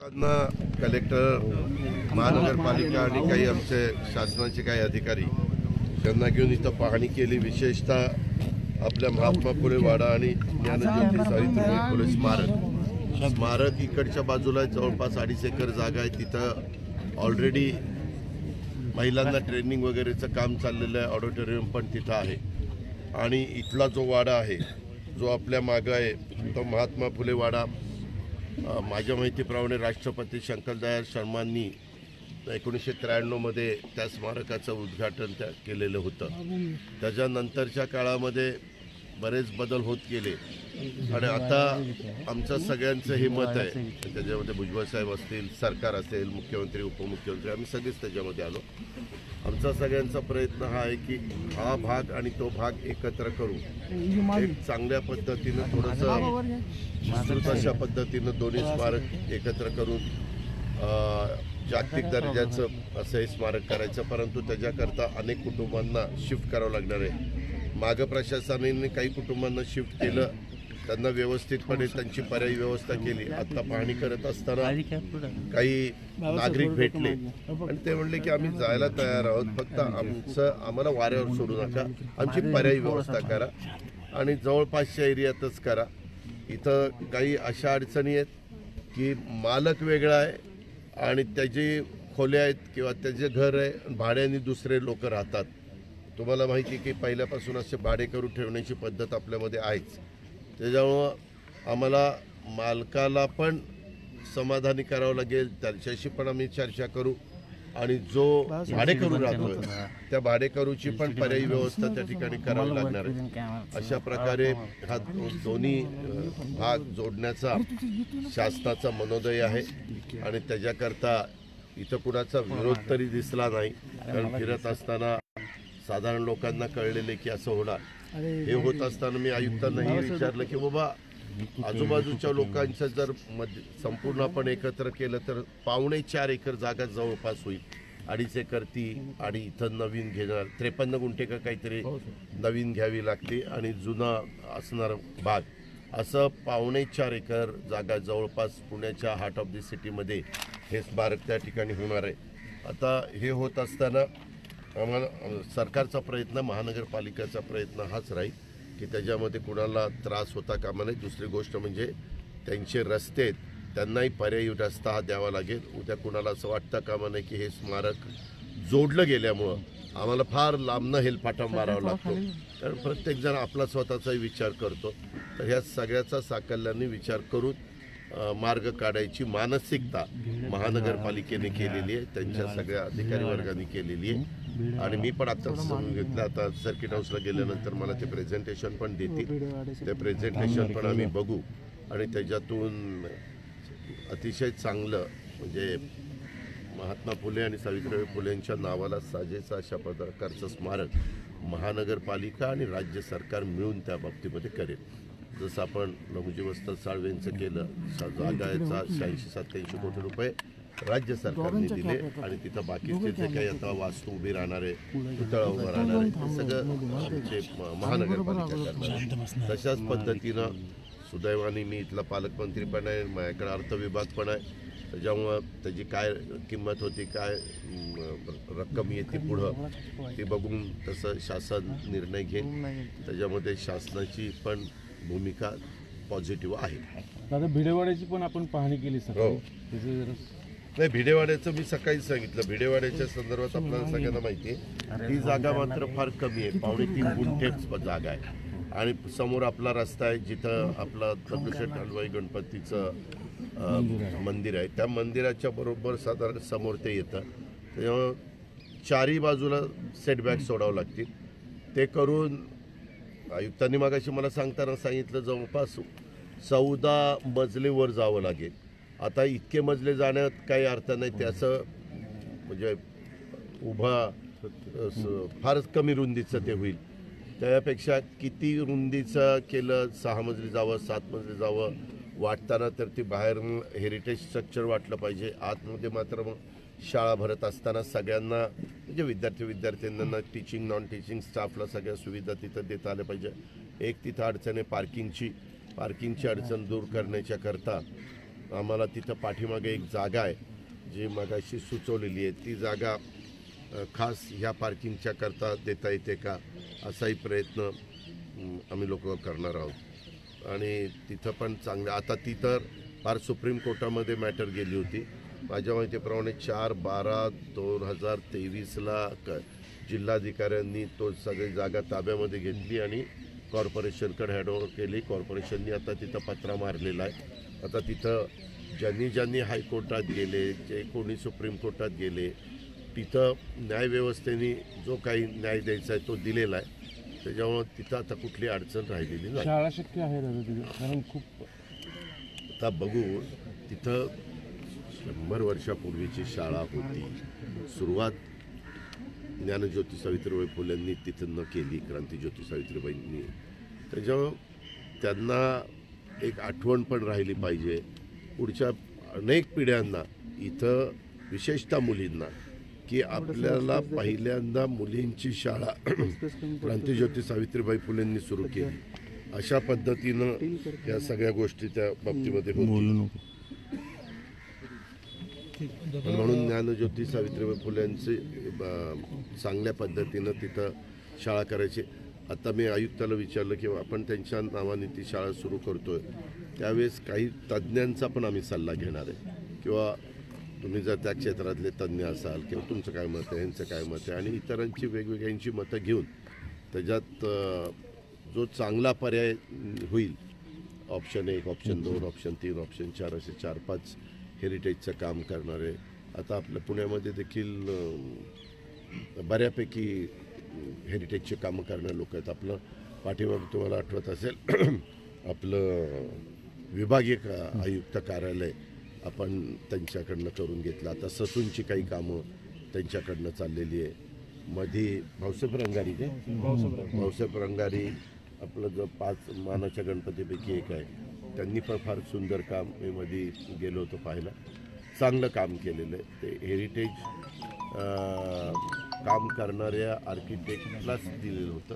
त्यांना कलेक्टर, महानगरपालिका आणि काही आमचे शासनाचे काही अधिकारी त्यांना घेऊन इथं पाहणी केली। विशेषतः आपल्या महात्मा फुले वाडा आणि ज्ञानज्योती सावित्रीबाई फुले स्मारक इकडच्या बाजूला जवळपास 2.5 एकर जागा आहे। तिथं ऑलरेडी महिलांना ट्रेनिंग वगैरेचं काम चाललेलं आहे। ऑडिटोरियम पण तिथं आहे आणि इथला जो वाडा आहे जो आपल्या मागं आहे तो महात्मा फुले वाडा माझ्या माहितीप्रमाणे राष्ट्रपती शंकरदयाळ शर्मांनी 1993 मध्ये त्या स्मारकाचं उद्घाटन केलेलं होतं। त्याच्यानंतरच्या काळामध्ये बरेच बदल होत गेले आणि आता आमचं सगळ्यांचं हे मत आहे, त्याच्यामध्ये भुजबळ साहेब असतील, सरकार असेल, मुख्यमंत्री, उपमुख्यमंत्री, आम्ही सगळेच त्याच्यामध्ये आलो। आमचा सगळ्यांचा प्रयत्न हा आहे की हा भाग आणि तो भाग एकत्र करू, एक चांगल्या पद्धतीनं थोडंसं विस्तृत अशा पद्धतीनं दोन्ही स्मारक एकत्र करून जागतिक दर्जाचं असं हे स्मारक करायचं। परंतु त्याच्याकरता अनेक कुटुंबांना शिफ्ट करावं लागणार आहे। मागं प्रशासनाने काही कुटुंबांना शिफ्ट केलं, त्यांना व्यवस्थितपणे त्यांची पर्यायी व्यवस्था केली। आता पाहणी करत असताना काही नागरिक भेटले आणि ते म्हणले की आम्ही जायला तयार आहोत, फक्त आम्हाला वाऱ्यावर सोडू नका, आमची पर्यायी व्यवस्था करा आणि जवळपासच्या एरियातच करा। इथं काही अशा अडचणी आहेत की मालक वेगळा आहे आणि त्याची खोल्या आहेत किंवा त्याचे घर आहे, भाड्याने दुसरे लोक राहतात। तुम्हाला माहिती आहे की पहिल्यापासून असे भाडेकरू ठेवण्याची पद्धत आपल्यामध्ये आहेच। त्याच्यामुळं आम्हाला मालकाला पण समाधानी करावं लागेल, त्याच्याशी पण आम्ही चर्चा करू आणि जो भाडेकरू राहतोय त्या भाडेकरूची पण पर्यायी व्यवस्था त्या ठिकाणी करावी लागणार आहे। अशा प्रकारे हा दोन्ही भाग जोडण्याचा शासनाचा मनोदय आहे आणि त्याच्याकरता इथं कुणाचा विरोध तरी दिसला नाही, कारण फिरत असताना साधारण लोकांना कळलेले की असं होणार। हे होत असताना मी आयुक्तांनाही विचारलं की बाबा आजूबाजूच्या लोकांचं जर संपूर्ण आपण एकत्र केलं तर 4.25 एकर जागा जवळपास होईल। 2.5 एकर ती आणि इथं नवीन घेणार 53 गुंठे का काहीतरी नवीन घ्यावी लागते आणि जुना असणार भाग असं 4.25 एकर जागा जवळपास पुण्याच्या हार्ट ऑफ द सिटीमध्ये हे स्मारक त्या ठिकाणी होणार आहे। आता हे होत असताना आम्हाला सरकारचा प्रयत्न, महानगरपालिकेचा प्रयत्न हाच राहील की त्याच्यामध्ये कुणाला त्रास होता कामा नये। दुसरी गोष्ट म्हणजे त्यांचे रस्ते आहेत, त्यांनाही पर्यायी रस्ता हा द्यावा लागेल। उद्या कुणाला असं वाटतं कामा नये की हे स्मारक जोडलं गेल्यामुळं आम्हाला फार लांबनं हेलपाटा मारावा लागतो, कारण प्रत्येकजण आपला स्वतःचाही विचार करतो। तर ह्या सगळ्याचा साकल्याने विचार करून मार्ग काढायची मानसिकता महानगरपालिकेने केलेली आहे, त्यांच्या सगळ्या अधिकारी वर्गाने केलेली आहे आणि मी पण आता समजून घेतलं। आता सर्किट हाऊसला गेल्यानंतर मला ते प्रेझेंटेशन पण देतील, ते प्रेझेंटेशन पण आम्ही बघू आणि त्याच्यातून अतिशय चांगलं म्हणजे महात्मा फुले आणि सावित्रीबाई फुलेंच्या नावाला साजेचं अशा प्रकारचं स्मारक महानगरपालिका आणि राज्य सरकार मिळून त्या बाबतीमध्ये करेल। जसं आपण लघुजी वस्त्र साळवेंचं केलं, जागाचा 86-87 कोटी रुपये राज्य सरकारने दिले आणि तिथं बाकीचे जे काही आता वास्तू उभी राहणार आहे, पुतळा उभा राहणार आहे, हे सगळं आमचे महानगरपालिका करणार। तशाच पद्धतीनं सुदैवाने मी इथला पालकमंत्री पण आहे, माझ्याकडे अर्थ विभाग पण आहे, त्याच्यामुळं त्याची काय किंमत होती, काय रक्कम येते पुढं ते बघून तसं शासन निर्णय घेईल। त्याच्यामध्ये शासनाची पण भूमिका पॉझिटिव्ह आहे। दादा भिडेवाड्याची पण आपण पाहणी केली सर? हो, नाही भिडेवाड्याचं मी सकाळी सांगितलं। भिडेवाड्याच्या संदर्भात आपल्याला सगळ्यांना माहिती आहे ही जागा मात्र फार कमी आहे, 3.5 गुंठेच जागा आहे आणि समोर आपला रस्ता आहे जिथं आपला दगडूशेठ हलवाई गणपतीचं मंदिर आहे, त्या मंदिराच्या बरोबर साधारण समोर ते येतं। त्याच्यामुळं चारही बाजूला सेटबॅक सोडावं लागतील। ते करून आयुक्तांनी मागाशी मला सांगताना सांगितलं जवळपास 14 मजले वर जावं लागेल। आता इतके मजले जाण्यात काही अर्थ नाही, त्याचं म्हणजे उभा फारच कमी रुंदीचं ते होईल। त्यापेक्षा किती रुंदीचं केलं, 6 मजली जावं, 7 मजली जावं, वाटताना तर ती बाहेर हेरिटेज स्ट्रक्चर वाटलं पाहिजे। आतमध्ये मात्र मग शाळा भरत असताना सगळ्यांना म्हणजे विद्यार्थ्यांना टीचिंग नॉन टीचिंग स्टाफला सगळ्या सुविधा तिथं देता आल्या पाहिजे। एक तिथं अडचण आहे पार्किंगची अडचण दूर करण्याच्या करता आम्हाला तिथं पाठीमागे एक जागा आहे जी मगाशी सुचवलेली आहे, ती जागा खास ह्या पार्किंगच्या करता देता येते का असाही प्रयत्न आम्ही लोक करणार आहोत. आणि तिथं पण चांगलं, आता ती तर फार सुप्रीम कोर्टामध्ये मॅटर गेली होती. माझ्या माहितीप्रमाणे 4/12/2023 जिल्हाधिकाऱ्यांनी तो सगळी जागा ताब्यामध्ये घेतली आणि कॉर्पोरेशनकडे हँडओव्हर केली. कॉर्पोरेशननी आता तिथं पत्रा मारलेला आहे. आता तिथं ज्यांनी हायकोर्टात गेले, जे कोणी सुप्रीम कोर्टात गेले, तिथं न्यायव्यवस्थेने जो काही न्याय द्यायचा आहे तो दिलेला आहे. त्याच्यामुळं तिथं आता कुठली अडचण राहिलेली नाही. शाळा शक्य आहे दादा तिथे, कारण खूप आता बघू, तिथं 100 वर्षापूर्वीची शाळा होती. सुरुवात ज्ञानज्योती सावित्रीबाई फुलेंनी तिथं न केली, क्रांतिज्योती सावित्रीबाईंनी. त्याच्यामुळं त्यांना एक आठवण पण राहिली पाहिजे पुढच्या अनेक पिढ्यांना, इथं विशेषतः मुलींना, की आपल्याला पहिल्यांदा मुलींची शाळा क्रांतिज्योती सावित्रीबाई फुलेंनी सुरू केली. अशा पद्धतीनं या सगळ्या गोष्टी त्या बाबतीमध्ये होतील. म्हणून ज्ञानज्योती सावित्रीबाई फुलेंची चांगल्या पद्धतीनं तिथं शाळा करायची. आता मी आयुक्ताला विचारलं की आपण त्यांच्या नावाने ती शाळा सुरू करतोय, त्यावेळेस काही तज्ज्ञांचा पण आम्ही सल्ला घेणार आहे, किंवा तुम्ही जर त्या क्षेत्रातले तज्ज्ञ असाल किंवा तुमचं काय मत आहे, यांचं काय मत आहे, आणि इतरांची वेगवेगळ्यांची मतं घेऊन त्याच्यात जो चांगला पर्याय होईल, ऑप्शन 1, ऑप्शन 2, ऑप्शन 3, ऑप्शन 4 असे 4-5 हेरिटेजचं काम करणारे आता आपल्या पुण्यामध्ये देखील बऱ्यापैकी हेरिटेजचे कामं करणारे लोक आहेत. आपलं पाठीमागे तुम्हाला आठवत असेल आपलं विभागीय आयुक्त कार्यालय आपण त्यांच्याकडनं करून घेतलं. आता ससूनची काही कामं त्यांच्याकडनं चाललेली आहे. मध्ये भाऊसाहेब रंगारी आपलं जो 5 मानाच्या गणपतीपैकी एक आहे, त्यांनी पण फार सुंदर काम मी मध्ये गेलो होतो पाहायला. चांगलं काम केलेलं आहे. ते हेरिटेज काम करणाऱ्या आर्किटेक्टलाच दिलेलं होतं.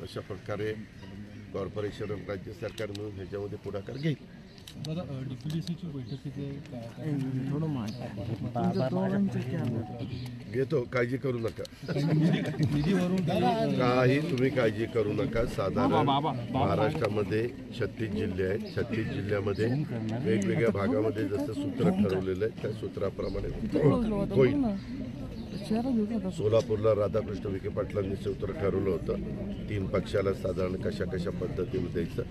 अशा प्रकारे कॉर्पोरेशन आणि राज्य सरकार मिळून ह्याच्यामध्ये पुढाकार घेईल. दादा DPDCची बैठकीचे घेतो, काळजी करू नका. निधीवरून काही तुम्ही काळजी करू नका. साधारण महाराष्ट्रामध्ये 36 जिल्हे आहेत. 36 जिल्ह्यामध्ये वेगवेगळ्या भागामध्ये जसं सूत्र ठरवलेलं आहे त्या सूत्राप्रमाणे होईल. सोलापूरला राधाकृष्ण विखे पाटलांनी सूत्र ठरवलं होतं 3 पक्षाला साधारण कशा पद्धतीने द्यायचं,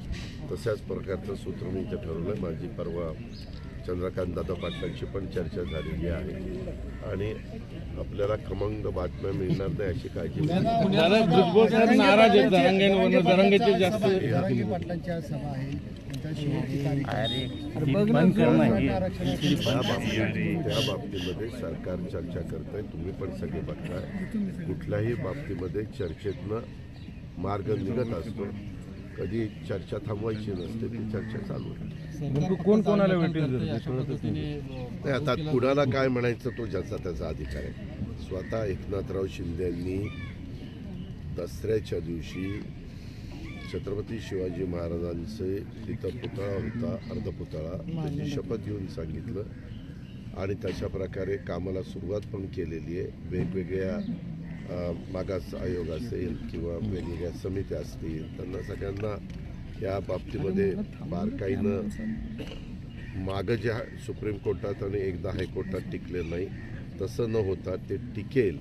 तशाच प्रकारचं सूत्र मी इथं ठरवलं आहे. माझी परवा चंद्रकांत दादा पाटलांची पण चर्चा झालेली आहे आणि आपल्याला खमंग बातम्या मिळणार नाही अशी काळजी. त्या बाबतीमध्ये सरकार चर्चा करत आहे. तुम्ही पण सगळे बघताय. कुठल्याही बाबतीमध्ये चर्चेतनं मार्ग निघत असतो. कधी चर्चा थांबवायची नसते, ती चर्चा चालू आहे. कोण कोणाला भेटेल नाही, आता कुणाला काय म्हणायचं तो ज्याचा त्याचा अधिकार आहे. स्वतः एकनाथराव शिंदेंनी दसऱ्याच्या दिवशी छत्रपती शिवाजी महाराजांचे तिथं पुतळा होता, अर्धपुतळा, त्याची शपथ घेऊन सांगितलं आणि तशा प्रकारे कामाला सुरुवात पण केलेली आहे. वेगवेगळ्या मागास आयोग असेल किंवा वेगवेगळ्या समित्या असतील, त्यांना सगळ्यांना या बाबतीमध्ये बारकाईनं मागं जे सुप्रीम कोर्टात आणि एकदा हायकोर्टात टिकले नाही तसं न होता ते टिकेल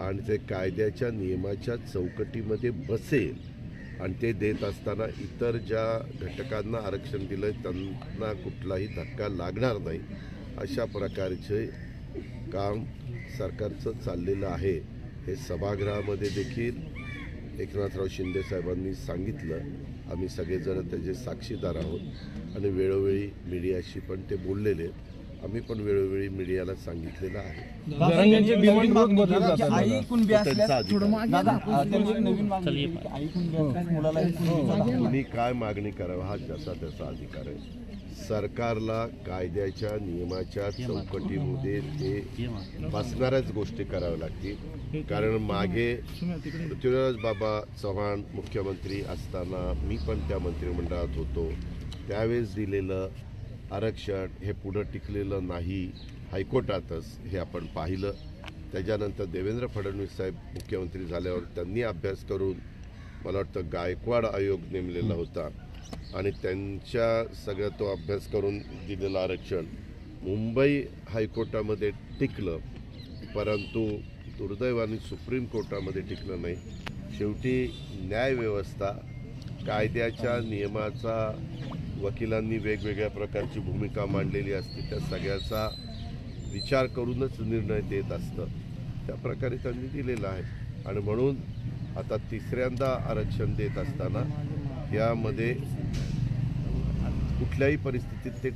आणि ते कायद्याच्या नियमाच्या चौकटीमध्ये बसेल आणि ते देत असताना इतर ज्या घटकांना आरक्षण दिलं त्यांना कुठलाही धक्का लागणार नाही अशा प्रकारचे काम सरकारचं चाललेलं आहे. हे सभागृहामध्ये देखील एकनाथराव शिंदे साहेबांनी सांगितलं. आम्ही सगळेजण त्याचे साक्षीदार आहोत आणि वेळोवेळी मीडियाशी पण ते बोललेले आहेत. आम्ही पण वेळोवेळी मीडियाला सांगितलेलं आहे. तुम्ही काय मागणी करावं हा ज्याचा त्याचा अधिकार आहे. सरकारला कायद्याच्या नियमाच्या चौकटीमध्ये ते बसणाऱ्याच गोष्टी कराव्या लागतील. कारण मागे पृथ्वीराज बाबा चव्हाण मुख्यमंत्री असताना मी पण त्या मंत्रिमंडळात होतो. त्यावेळेस दिलेलं आरक्षण हे पुढं टिकलेलं नाही हायकोर्टातच हे आपण पाहिलं. त्याच्यानंतर देवेंद्र फडणवीस साहेब मुख्यमंत्री झाल्यावर त्यांनी अभ्यास करून मला वाटतं गायकवाड आयोग नेमलेला होता आणि त्यांच्या सगळ्या तो अभ्यास करून दिलेलं आरक्षण मुंबई हायकोर्टामध्ये टिकलं, परंतु दुर्दैवाने सुप्रीम कोर्टामध्ये टिकलं नाही. शेवटी न्यायव्यवस्था कायद्याच्या नियमाचा वकिलांनी वेगवेगळ्या प्रकारची भूमिका मांडलेली असते, त्या सगळ्याचा विचार करूनच निर्णय देत असतं. त्या प्रकारे त्यांनी दिलेला आहे आणि म्हणून आता तिसऱ्यांदा आरक्षण देत असताना यामध्ये कुठल्याही परिस्थितीत ते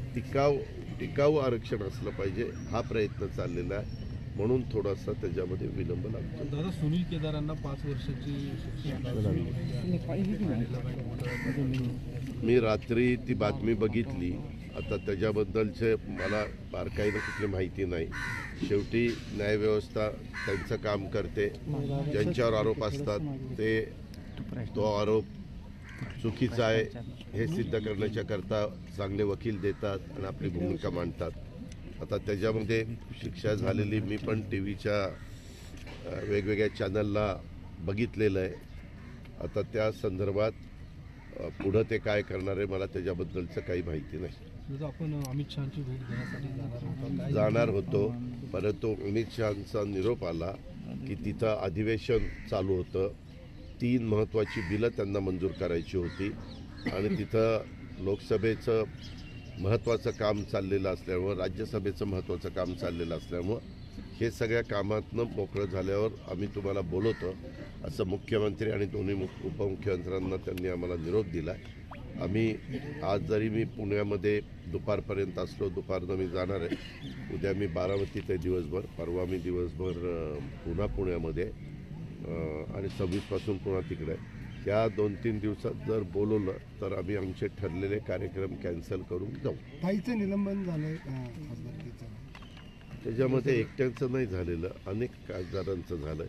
टिकाऊ आरक्षण असलं पाहिजे हा प्रयत्न चाललेला आहे. म्हणून थोडासा त्याच्यामध्ये विलंब लागतो. दादा, सुनील केदारांना 5 वर्षाची मी रात्री ती बातमी बघितली. आता त्याच्याबद्दलचे मला बारकाईनं कुठली माहिती नाही. शेवटी न्यायव्यवस्था त्यांचं काम करते. ज्यांच्यावर आरोप असतात ते तो आरोप चुकीचा आहे हे सिद्ध करण्याच्या करता चांगले वकील देतात आणि आपली भूमिका मांडतात. आता त्याच्यामध्ये शिक्षा झालेली मी पण टी व्हीच्या वेगवेगळ्या चॅनलला बघितलेलं आहे. आता त्या संदर्भात पुढं ते काय करणार आहे मला त्याच्याबद्दलचं काही माहिती नाही. आपण अमित शहाची भेट घेण्यासाठी जाणार होतो, परंतु अमित शहाचा निरोप आला की तिथं अधिवेशन चालू होतं. 3 महत्त्वाची बिलं त्यांना मंजूर करायची होती आणि तिथं लोकसभेचं महत्त्वाचं काम चाललेलं असल्यामुळं राज्यसभेचं महत्त्वाचं काम चाललेलं असल्यामुळं हे सगळ्या कामातनं मोकळं झाल्यावर आम्ही तुम्हाला बोलवतो असं मुख्यमंत्री आणि दोन्ही उपमुख्यमंत्र्यांना त्यांनी आम्हाला निरोप दिला. आम्ही आज जरी मी पुण्यामध्ये दुपारपर्यंत असलो, दुपारनं मी जाणार आहे. उद्या मी बारामतीत आहे दिवसभर, परवा मी दिवसभर पुन्हा पुण्यामध्ये आणि 26पासून पुन्हा तिकडे आहे. या 2-3 दिवसात जर बोलवलं तर आम्ही आमचे ठरलेले कार्यक्रम कॅन्सल करून जाऊ. ताईचं निलंबन झालंय त्याच्यामध्ये एकट्यांचं नाही झालेलं, अनेक खासदारांचं झालं.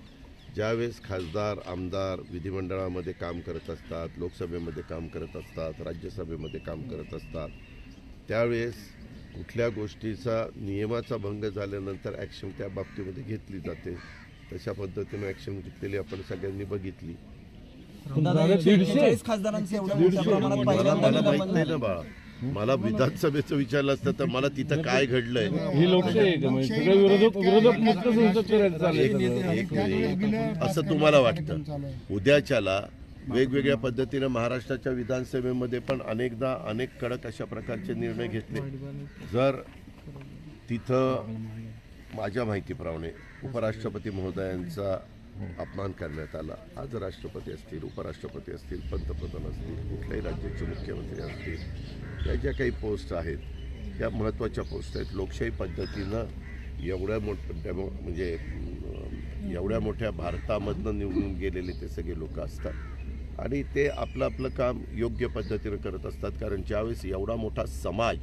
ज्यावेळेस खासदार आमदार विधिमंडळामध्ये काम करत असतात, लोकसभेमध्ये काम करत असतात, राज्यसभेमध्ये काम करत असतात, त्यावेळेस कुठल्या गोष्टीचा नियमाचा भंग झाल्यानंतर ॲक्शन त्या बाबतीमध्ये घेतली जाते. तशा पद्धतीनं ॲक्शन घेतलेली आपण सगळ्यांनी बघितली. दादा, 140 खासदारांचे एवढ्या मोठ्या प्रमाणात मला पहिल्यांदा माहित निलंबन नाही ना बाळा. मला विधानसभेचं विचारलं असतं तर मला तिथं काय घडलंय. ही लोकशाही आहे का? म्हणजे सगळे विरोधक मुक्त संसद करायचं चाललंय. असं तुम्हाला वाटतं? उद्याच्याला वेगवेगळ्या पद्धतीनं महाराष्ट्राच्या विधानसभेमध्ये पण अनेकदा अनेक कडक अशा प्रकारचे निर्णय घेतले. जर तिथं माझ्या माहितीप्रमाणे उपराष्ट्रपती महोदयांचा अपमान करण्यात आला, आज राष्ट्रपती असतील, उपराष्ट्रपती असतील, पंतप्रधान असतील, कुठल्याही राज्याचे मुख्यमंत्री असतील, या ज्या काही पोस्ट आहेत त्या महत्त्वाच्या पोस्ट आहेत. लोकशाही पद्धतीनं एवढ्या मोठ्या भारतामधनं निवडून गेलेले ते सगळे लोक असतात आणि ते आपलं आपलं काम योग्य पद्धतीनं करत असतात. कारण ज्यावेळेस एवढा मोठा समाज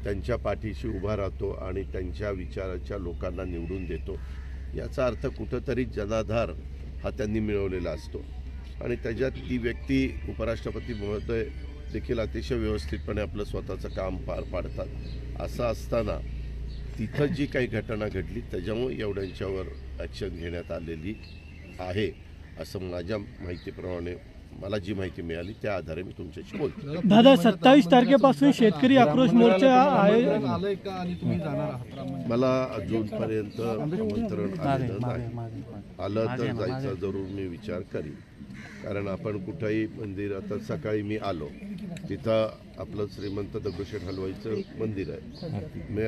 त्यांच्या पाठीशी उभा राहतो आणि त्यांच्या विचाराच्या लोकांना निवडून देतो, याचा अर्थ कुठंतरी जनाधार हा त्यांनी मिळवलेला असतो आणि त्याच्यात ती व्यक्ती उपराष्ट्रपती महोदय देखील अतिशय व्यवस्थितपणे आपलं स्वतःचं काम पार पाडतात. असं असताना तिथं जी काही घटना घडली त्याच्यामुळे एवढ्यांच्यावर ॲक्शन घेण्यात आलेली आहे असं माझ्या माहितीप्रमाणे मला जी माहिती मिळाली त्या आधारे मी तुमच्याशी बोलतो. दादा, 27 तारखेपासून शेतकरी आक्रोश मोर्चा आयोजन आलंय का आणि तुम्ही जाणार आहात? मला अजूनपर्यंत आमंत्रण आलेलं नाही. आलं तर जायचा जरूर मी विचार करीन. कारण आपण कुठंही मंदिर, आता सकाळी मी आलो तिथं आपलं श्रीमंत दगडूशेठ हलवाईचं मंदिर आहे.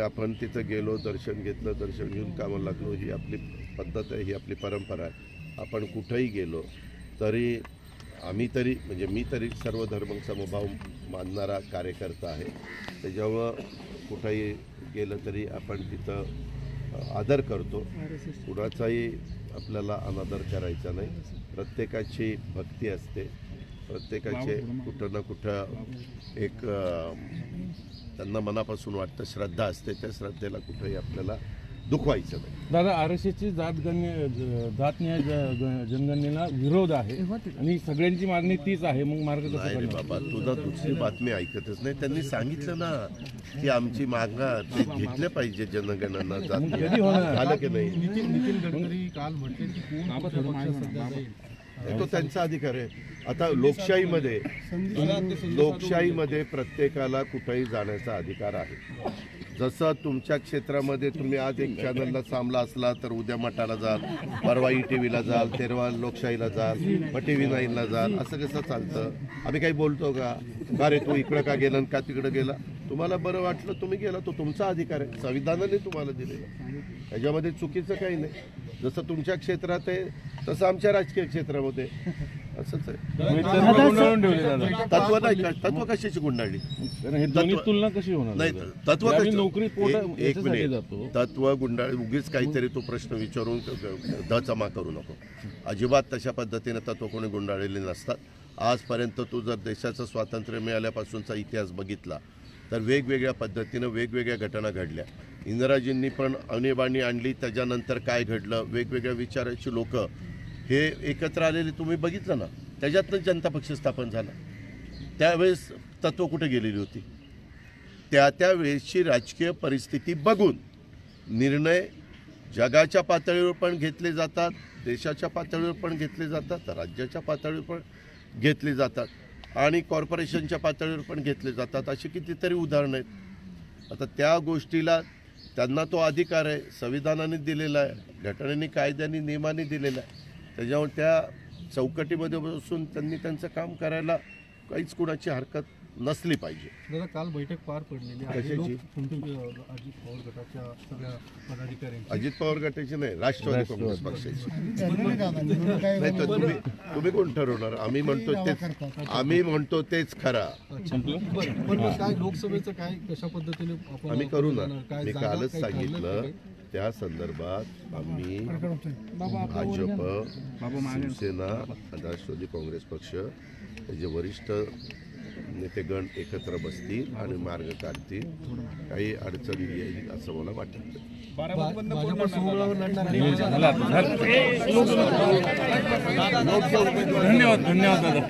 आपण तिथं गेलो, दर्शन घेतलं, दर्शन घेऊन कामाला लागलो. ही आपली पद्धत आहे, ही आपली परंपरा आहे. आपण कुठंही गेलो तरी मी तरी सर्व धर्म समभाव मानणारा कार्यकर्ता आहे. त्याच्यामुळं कुठंही गेलं तरी आपण तिथं आदर करतो. कुणाचाही आपल्याला अनादर करायचा नाही. प्रत्येकाची भक्ती असते, प्रत्येकाचे कुठं ना कुठं एक त्यांना मनापासून वाटतं श्रद्धा असते. त्या श्रद्धेला कुठंही आपल्याला दुखवायचं नाही. दादा आरक्षणाची जातनीय जनगणनेला विरोध आहे आणि सगळ्यांची मागणी तीच आहे, मग मार्ग कसा नाही रे काढणार? बाबा, तुझा दुसरी बातमी ऐकतच नाही. त्यांनी सांगितलं ना की आमची मागणं ते घेतल्या पाहिजे जनगणना जात कधी होणार? झालं की नाही. नितीन गडकरी काल म्हटले की कोण कुठल्या पक्षात सध्या जाईल. तो त्यांचा अधिकार आहे. आता लोकशाहीमध्ये प्रत्येकाला कुठेही जाण्याचा अधिकार आहे. जसं तुमच्या क्षेत्रामध्ये तुम्ही आज एक चॅनलला सामला असला तर उद्या मठाला जाल, परवा ETVला जाल, तेरवा लोकशाहीला जाल, मग TV9ला जाल. असं कसं चालतं? आम्ही काही बोलतो का? रे तू इकडं का गेला का तिकडं गेला? तुम्हाला बरं वाटलं तुम्ही गेला, तो तुमचा अधिकार आहे, संविधानाने तुम्हाला दिलेला. त्याच्यामध्ये चुकीचं काही नाही. जसं तुमच्या क्षेत्रात आहे तसं आमच्या राजकीय क्षेत्रामध्ये असंच आहे. गुंडाळून ठेवले दादा. तत्व नाही का? तत्व कशाची गुंडाळली? कारण हे दोन्ही तुलना कशी होणार? नाही दादा? तत्व आम्ही कसं- नोकरी एक याच्यासाठी मिनिट. जातो. तत्व गुंडाळ उगीच काहीतरी तो प्रश्न विचारून दचमा करू नको. अजिबात तशा पद्धतीने तत्व कोणी गुंडाळलेले नसतात. आजपर्यंत तू जर देशाचं स्वातंत्र्य मिळाल्यापासूनचा इतिहास बघितला तर वेगवेगळ्या पद्धतीनं वेगवेगळ्या घटना घडल्या. इंदिराजींनी पण आणीबाणी आणली, त्याच्यानंतर काय घडलं, वेगवेगळ्या विचाराची लोक हे एकत्र आलेले तुम्ही बघितलं ना. त्याच्यातनं जनता पक्ष स्थापन झाला. त्यावेळेस तत्व कुठे गेलेली होती? त्या वेळेसची राजकीय परिस्थिती बघून निर्णय जगाच्या पातळीवर पण घेतले जातात, देशाच्या पातळीवर पण घेतले जातात, राज्याच्या पातळीवर पण घेतले जातात आणि कॉर्पोरेशनच्या पातळीवर पण घेतले जातात. अशी कितीतरी उदाहरणं आहेत. आता त्या गोष्टीला त्यांना तो अधिकार आहे, संविधानाने दिलेला आहे, घटनेने कायद्याने नियमाने दिलेला आहे. त्याच्यामुळे त्या चौकटीमध्ये बसून त्यांनी त्यांचं काम करायला काहीच कुणाची हरकत नसली पाहिजे. दादा काल बैठक पार पडलेली आहे. कशाची? अजित पवार गटाच्या सगळ्या पदाधिकाऱ्यांची. अजित पवार गटाची नाही, राष्ट्रवादी काँग्रेस पक्षाची. नाही तर तुम्ही कोण ठरवणार? आम्ही म्हणतो तेच खरा. पण काय लोकसभेचं काय कशा पद्धतीने आपण आम्ही करू ना. काय मी जागा कालच काही ठरलं सांगितलं का? त्या संदर्भात आम्ही भाजप, शिवसेना, राष्ट्रवादी काँग्रेस पक्ष जे वरिष्ठ नेतेगण एकत्र बसतील आणि मार्ग काढतील. काही अडचणी येईल असं मला वाटत नाही. भाजप सोहळ्यावर लढणार आहे. धन्यवाद दादा.